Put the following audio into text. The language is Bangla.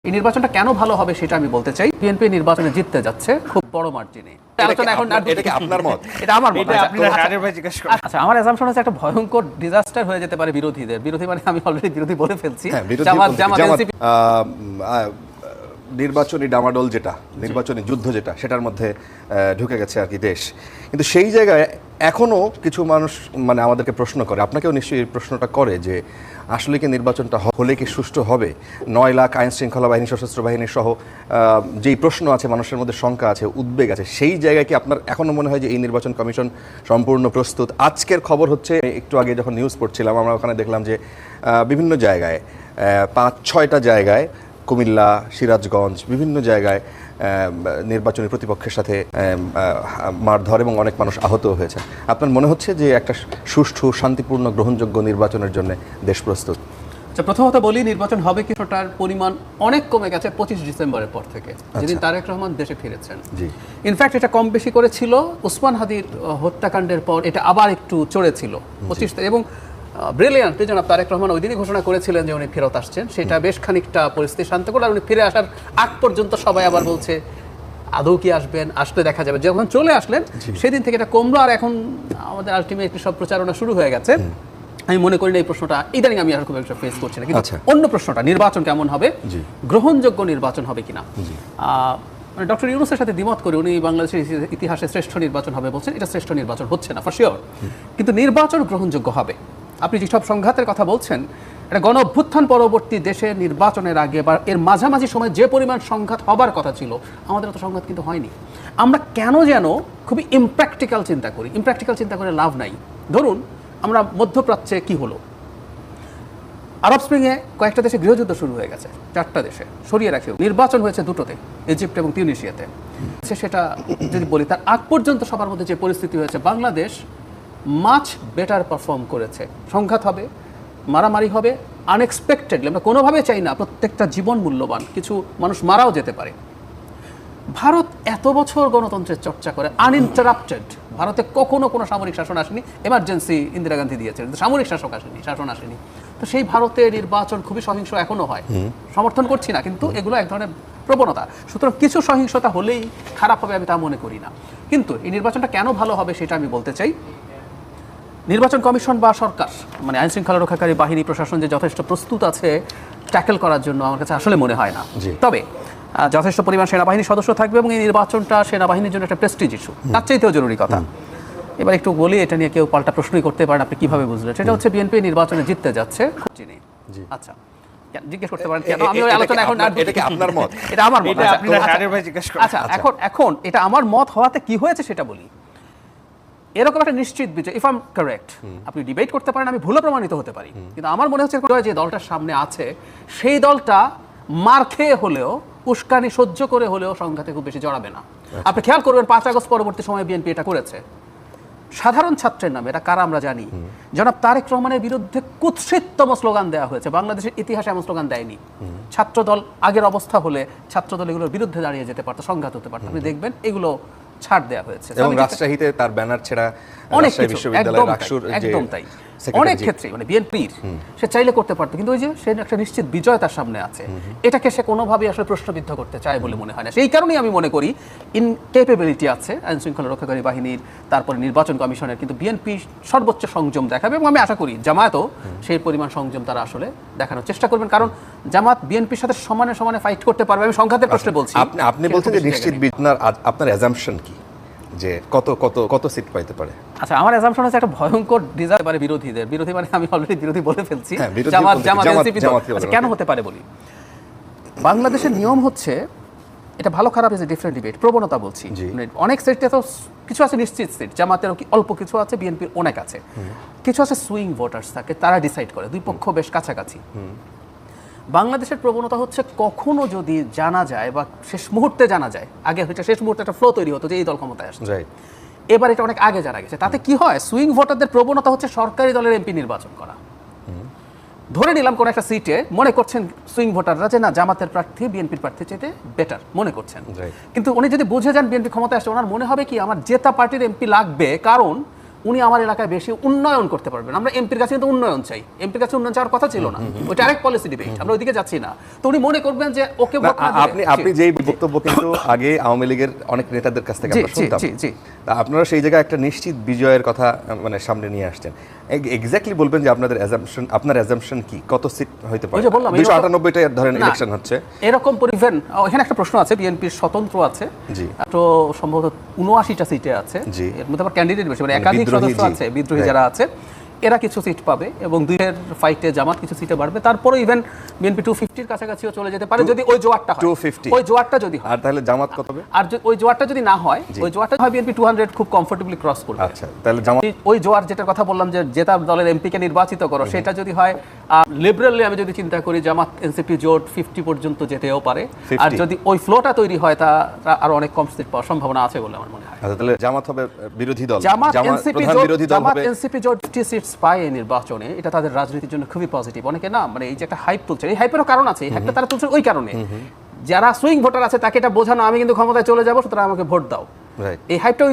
এই নির্বাচনটা কেন ভালো হবে সেটা আমি বলতে চাই। বিএনপি নির্বাচনে জিততে যাচ্ছে খুব বড় মার্জিনে। আচ্ছা, আমার অ্যাজাম্পশন হচ্ছে একটা ভয়ঙ্কর ডিজাস্টার হয়ে যেতে পারে বিরোধীদের। বিরোধী মানে আমি অলরেডি বিরোধী বলে ফেলছি। নির্বাচনী ডামাডোল যেটা, নির্বাচনী যুদ্ধ যেটা, সেটার মধ্যে ঢুকে গেছে আর কি দেশ। কিন্তু সেই জায়গায় এখনো কিছু মানুষ মানে আমাদেরকে প্রশ্ন করে, আপনাকেও নিশ্চয়ই এই প্রশ্নটা করে যে আসলে কি নির্বাচনটা হলে কি সুষ্ঠু হবে? 9 লাখ আইন শৃঙ্খলা বাহিনী, সশস্ত্র বাহিনী সহ যেই প্রশ্ন আছে, মানুষের মধ্যে শঙ্কা আছে, উদ্বেগ আছে, সেই জায়গায় কি আপনার এখনো মনে হয় যে এই নির্বাচন কমিশন সম্পূর্ণ প্রস্তুত? আজকের খবর হচ্ছে, একটু আগে যখন নিউজ পড়ছিলাম আমরা ওখানে দেখলাম যে বিভিন্ন জায়গায় 5-6টা জায়গায়, কুমিল্লা, সিরাজগঞ্জ, বিভিন্ন জায়গায় নির্বাচনী প্রতিপক্ষের সাথে মারধর এবং অনেক মানুষ আহত হয়েছে। আপনার মনে হচ্ছে যে একটা সুষ্ঠু, শান্তিপূর্ণ, গ্রহণযোগ্য নির্বাচনের জন্য দেশ প্রস্তুত? প্রথমত বলি, নির্বাচন হবে কি সেটার পরিমাণ অনেক কমে গেছে 25 ডিসেম্বরের পর থেকে, যেদিন তারেক রহমান দেশে ফিরেছেন। ইনফ্যাক্ট এটা কম বেশি করেছিল ওসমান হাদির হত্যাকাণ্ডের পর, এটা আবার একটু চড়েছিল 25। এবং ব্রিলিয়ান্ট জনাব তারেক রহমান ওই দিনই ঘোষণা করেছিলেন যে উনি ফেরত আসছেন। সেটা বেশ খানিকটা পরিস্থিতি শান্ত করে, আর উনি ফিরে আসার আগ পর্যন্ত সবাই আবার বলছে আদৌ কি আসবেন, আসলে দেখা যাবে। যখন চলে আসলেন সেদিন থেকে এটা কমলো, আর এখন আমাদের আলটিমেটলি সব প্রচারণা শুরু হয়ে গেছে। আমি মনে করি না এই প্রশ্নটা ইদানিং আমি আর খুব একটা ফেস করছি না। কিন্তু অন্য প্রশ্নটা, নির্বাচন কেমন হবে, গ্রহণযোগ্য নির্বাচন হবে কিনা, মানে ডক্টর ইউনূসের সাথে দ্বিমত করে উনি বাংলাদেশের ইতিহাসে শ্রেষ্ঠ নির্বাচন হবে বলছেন। এটা শ্রেষ্ঠ নির্বাচন হচ্ছে না ফর শিওর, কিন্তু নির্বাচন গ্রহণযোগ্য হবে। আপনি যেসব সংঘাতের কথা বলছেন, এটা গণ অভ্যুত্থান পরবর্তী দেশে নির্বাচনের আগে বা এর মাঝামাঝি সময় যে পরিমাণ সংঘাত হবার কথা ছিল, আমাদের তো সংঘাত কিন্তু হয়নি। আমরা কেন যেন খুবই ইমপ্র্যাকটিক্যাল চিন্তা করি। ইমপ্র্যাকটিক্যাল চিন্তা করে লাভ নাই। ধরুন আমরা মধ্যপ্রাচ্যে কি হলো, আরব স্প্রিংয়ে কয়েকটা দেশে গৃহযুদ্ধ শুরু হয়ে গেছে, 4টা দেশে সরিয়ে রাখেও নির্বাচন হয়েছে 2টোতে, ইজিপ্ট এবং তিউনিসিয়াতে। সেটা যদি বলি, তার আগ পর্যন্ত সবার মধ্যে যে পরিস্থিতি হয়েছে, বাংলাদেশ মাচ বেটার পারফর্ম করেছে। সংঘাত হবে, মারামারি হবে, আনএক্সপেক্টেডলি, আমরা কোনোভাবে চাই না, প্রত্যেকটা জীবন মূল্যবান, কিছু মানুষ মারাও যেতে পারে। ভারত এত বছর গণতন্ত্রের চর্চা করে আনইন্টারাপ্টেড, ভারতে কখনো কোনো সামরিক শাসন আসেনি, এমার্জেন্সি ইন্দিরা গান্ধী দিয়েছেন, কিন্তু সামরিক শাসন আসেনি। তো সেই ভারতের নির্বাচন খুবই সহিংস এখনো হয়, সমর্থন করছি না, কিন্তু এগুলো এক ধরনের প্রবণতা। সুতরাং কিছু সহিংসতা হলেই খারাপ হবে আমি তা মনে করি না। কিন্তু এই নির্বাচনটা কেন ভালো হবে সেটা আমি বলতে চাই। নির্বাচন কমিশন বা সরকার, মানে আইন শৃঙ্খলা রক্ষাকারী বাহিনী, প্রশাসন যে যথেষ্ট প্রস্তুত আছে ট্যাকেল করার জন্য, আমার কাছে আসলে মনে হয় না। তবে যথেষ্ট পরিমাণ সেনাবাহিনীর সদস্য থাকবে এবং এই নির্বাচনটা সেনাবাহিনীর জন্য একটা প্রেস্টিজ ইস্যু, তার চাইতেও জরুরি কথা। এবার একটু বলি, এটা নিয়ে কেউ পাল্টা প্রশ্নই করতে পারেন, আপনি কিভাবে বুঝলেন? সেটা হচ্ছে বিএনপি নির্বাচনে জিততে যাচ্ছে। আচ্ছা, জিজ্ঞেস করতে পারেন কেন আমি ওই আলোচনা এখন, এটা কি আপনার মত? এটা আমার মত। আচ্ছা, এখন এটা আমার মত হওয়াতে কি হয়েছে সেটা বলি। এরকম একটা নিশ্চিত বিজয়, ইফ আই এম কারেক্ট, আপনি ডিবেট করতে পারেন, আমি ভুলও প্রমাণিত হতে পারি, কিন্তু আমার মনে হচ্ছে যে দলটার সামনে আছে সেই দলটা মার খেয়ে হলেও, উস্কানি সহ্য করে হলেও সংঘাতে খুব বেশি জড়াবে না। আপনি খেয়াল করবেন 5 আগস্ট পরবর্তী সময়ে বিএনপি এটা করেছে সাধারণ ছাত্রের নামে। এটা কারা আমরা জানি। জনাব তারেক রহমানের বিরুদ্ধে কুৎসিততম স্লোগান দেওয়া হয়েছে, বাংলাদেশের ইতিহাসে এমন স্লোগান দেয়নি। ছাত্রদল আগের অবস্থা হলে ছাত্রদল এগুলোর বিরুদ্ধে দাঁড়িয়ে যেতে পারতো, সংঘাত হতে পারতো। আপনি দেখবেন এগুলো ছাড় দেওয়া হয়েছে এবং রাজশাহীতে তার ব্যানার ছেড়া, অনেক একদম তাই, অনেক ক্ষেত্রে মানে বিএনপির সে চাইলে করতে পারতো, কিন্তু ওই যে সে একটা নিশ্চিত বিজয় তার সামনে আছে, এটাকে সে কোনোভাবেই আসলে প্রশ্নবিদ্ধ করতে চায় বলে মনে হয় না। সেই কারণেই আমি মনে করি ইনকেপেবিলিটি আছে আইন শৃঙ্খলা রক্ষাকারী বাহিনীর, তারপরে নির্বাচন কমিশনের, কিন্তু বিএনপি সর্বোচ্চ সংযম দেখাবে এবং আমি আশা করি জামায়াতও সেই পরিমাণ সংযম তারা আসলে দেখানোর চেষ্টা করবেন, কারণ জামাত বিএনপির সাথে সমানে সমানে ফাইট করতে পারবে। আমি সংঘাতের প্রশ্নে বলছি। আপনি বলছেন যে নিশ্চিত আপনার অ্যাজাম্পশন কি যে কত কত কত সিট পাইতে পারে? আচ্ছা, আমার অ্যাজাম্পশন হচ্ছে একটা ভয়ঙ্কর ডিজাস্টার পারে বিরোধীদের। বিরোধী মানে আমি অলরেডি বিরোধী বলে ফেলছি। কেন হতে পারে বলি। বাংলাদেশের নিয়ম হচ্ছে, এটা ভালো খারাপ ইজ এ ডিফারেন্ট ডিবেট, প্রবণতা বলছি। অনেক সিটে তো কিছু আছে নিশ্চিত সিট, জামাতের অল্প কিছু আছে, বিএনপির অনেক আছে, কিছু আছে সুইং ভোটার্স থাকে, তারা ডিসাইড করে, দুই পক্ষ বেশ কাছাকাছি। বাংলাদেশের প্রবণতা হচ্ছে, কখনো যদি জানা যায় বা শেষ মুহূর্তে জানা যায়, আগে হচ্ছে শেষ মুহূর্তে একটা ফ্লো তৈরি হতো যে এই দল ক্ষমতায় আসছে, এবার এটা অনেক আগে জানা গেছে। তাতে কি হয়, সুইং ভোটারদের প্রবণতা হচ্ছে সরকারি দলের এমপি নির্বাচন করা। ধরে নিলাম কোন একটা সিটে মনে করছেন সুইং ভোটাররা যে না, জামাতের প্রার্থী বিএনপির প্রার্থীর চাইতে বেটার মনে করছেন, কিন্তু উনি যদি বুঝে যান বিএনপি ক্ষমতায় আসছে, ওনার মনে হবে কি আমার জেতা পার্টির এমপি লাগবে, কারণ উনি আমার এলাকায় বেশি উন্নয়ন করতে পারবেন। আমরা এমপির কাছে কিন্তু উন্নয়ন চাই, এমপির কাছে উন্নয়ন চাওয়ার কথা ছিল না, ওইটা আরেক পলিসি ডিবেট, আমরা ওইদিকে যাচ্ছি না। তো উনি মনে করবেন যে ওকে ভোট না দিলে- আপনি যেই বক্তব্য কিন্তু আগে আওয়ামী লীগের অনেক নেতাদের কাছ থেকে জি, আমরা শুনতাম, জি, জি। তা আপনারা সেই জায়গায় একটা নিশ্চিত বিজয়ের কথা মানে সামনে নিয়ে আসছেন। এক্স্যাক্টলি বলবেন যে আপনার অ্যাজাম্পশন কি, কত সিট হইতে পারে? ওই যে বললাম, 298টা ধরেন না, ইলেকশন হচ্ছে এরকম পরিবেন। এখানে একটা প্রশ্ন আছে, বিএনপির স্বতন্ত্র আছে, জি। তো সম্ভবত 79টা সিটে আছে, জি। এর মধ্যে আবার ক্যান্ডিডেট বেশি, মানে মানে একাধিক বিদ্রোহী, সদস্য জি। আছে, বিদ্রোহী Right. যারা আছে এরা কিছু সিট পাবে, এবং দুইয়ের ফাইটে জামাত কিছু সিটে বাড়বে। তারপরে ইভেন বিএনপি 250-র কাছাকাছিও চলে যেতে পারে যদি ওই জোয়ারটা হয়। 250 ওই জোয়ারটা যদি হয়, আর তাহলে জামাত কত হবে? আর ওই জোয়ারটা যদি না হয়, ওই জোয়ারটা হয় বিএনপি 200 খুব কমফোর্টেবলি ক্রস করবে। আচ্ছা, তাহলে জামাত ওই জোয়ার যেটার কথা বললাম যে জেতা দলের এমপিকে নির্বাচিত করো, সেটা যদি হয় লিবারেলি, আমি যদি চিন্তা করি জামাত এনসিপি জোট 50 পর্যন্ত যেতেও পারে। 50 আর যদি ওই ফ্লোটা তৈরি হয়, তা আরো অনেক কম সিট পাওয়ার সম্ভাবনা আছে বলে আমার মনে হয়। আচ্ছা, তাহলে জামাত হবে বিরোধী দল, জামাত প্রধান বিরোধী দল হবে। এনসিপি জোট 50 সিটস পায় এই নির্বাচনে, এটা তাদের রাজনীতির জন্য খুবই পজিটিভ। অনেকে না, মানে এই যে একটা হাইপ তুলছে, এই হাইপেরও কারণ আছে, এই হাইপটা তারা তুলছে ওই কারণে যারা সুইং ভোটার আছে তাকে এটা বোঝানো আমি কিন্তু ক্ষমতায় চলে যাবো, সুতরাং আমাকে ভোট দাও। Right. এই হাইপটা